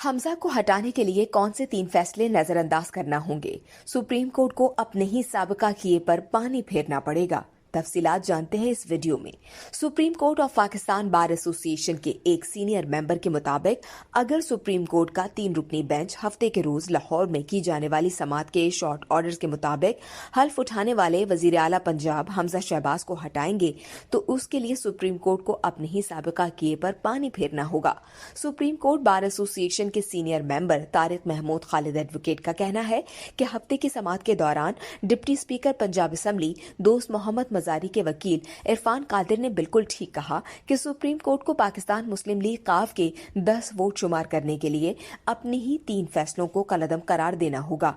हमजा को हटाने के लिए कौन से 3 फैसले नजरअंदाज करना होंगे? सुप्रीम कोर्ट को अपने ही साबिका किए पर पानी फेरना पड़ेगा। तफसीलात जानते हैं इस वीडियो में। Supreme court of Pakistan bar association के एक सीनियर मेंबर के मुताबिक अगर सुप्रीम कोर्ट का 3 रुकनी बेंच हफ्ते के रोज लाहौर में की जाने वाली समाअत के शॉर्ट ऑर्डर्स के मुताबिक हल्फ उठाने वाले वजीर आला पंजाब हमजा शहबाज को हटाएंगे तो उसके लिए सुप्रीम कोर्ट को अपने ही साबिका किए पर पानी फेरना होगा। सुप्रीम कोर्ट बार एसोसिएशन के senior member Tariq Mahmood Khalid advocate का कहना है कि हफ्ते की समाअत के दौरान डिप्टी स्पीकर पंजाब असम्बली दोस्त मोहम्मद मजारी के वकील इरफान कादिर ने बिल्कुल ठीक कहा कि सुप्रीम कोर्ट को पाकिस्तान मुस्लिम लीग काफ के 10 वोट शुमार करने के लिए अपने ही 3 फैसलों को कलअदम करार देना होगा।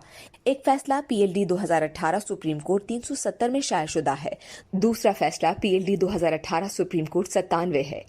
एक फैसला पीएलडी 2018 सुप्रीम कोर्ट 370 में शायरशुदा है, दूसरा फैसला पीएलडी 2018 सुप्रीम कोर्ट 97 है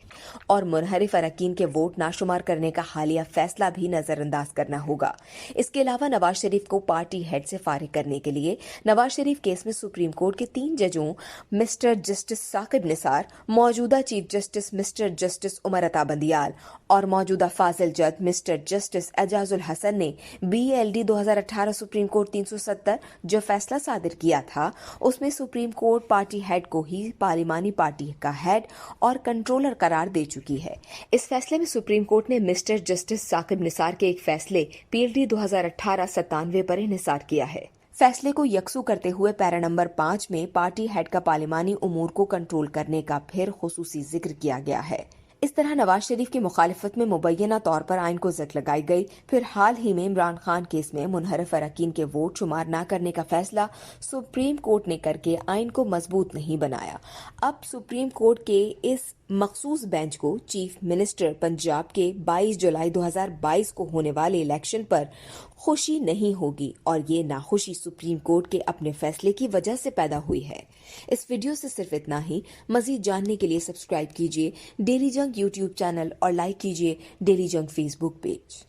और मुनहरिफ अरकान के वोट नाशुमार करने का हालिया फैसला भी नजरअंदाज करना होगा। इसके अलावा नवाज शरीफ को पार्टी हेड से फारिग करने के लिए नवाज शरीफ केस में सुप्रीम कोर्ट के 3 जजों मिस्टर जस्टिस साकिब निसार, मौजूदा chief justice mister justice Umar Ata Bandial और मौजूदा फाजिल जज मिस्टर जस्टिस एजाजुल हसन ने बीएलडी 2018 सुप्रीम कोर्ट 370 जो फैसला सादिर किया था उसमें सुप्रीम कोर्ट पार्टी हेड को ही पार्लिमानी पार्टी का हेड और कंट्रोलर करार दे चुकी है। इस फैसले में सुप्रीम कोर्ट ने मिस्टर जस्टिस साकिब निसार के एक फैसले पीएलडी 2018-97 पर इन्हिसार किया है। फैसले को यकसू करते हुए पैरा नंबर 5 में पार्टी हेड का पार्लिमानी उमूर को कंट्रोल करने का फिर खुसूसी जिक्र किया गया है। इस तरह नवाज शरीफ की मुखालिफत में मुबैना तौर पर आइन को जद लगाई गई। फिर हाल ही में इमरान खान केस में मुनहरिफ अरकान के वोट शुमार न करने का फैसला सुप्रीम कोर्ट ने करके आइन को मजबूत नहीं बनाया। अब सुप्रीम कोर्ट के इस मखसूस बेंच को चीफ मिनिस्टर पंजाब के 22 जुलाई 2022 को होने वाले इलेक्शन पर खुशी नहीं होगी और ये नाखुशी सुप्रीम कोर्ट के अपने फैसले की वजह से पैदा हुई है। इस वीडियो से सिर्फ इतना ही। मजीद जानने के लिए सब्सक्राइब कीजिए डेली जंग यूट्यूब चैनल और लाइक कीजिए डेली जंग फेसबुक पेज।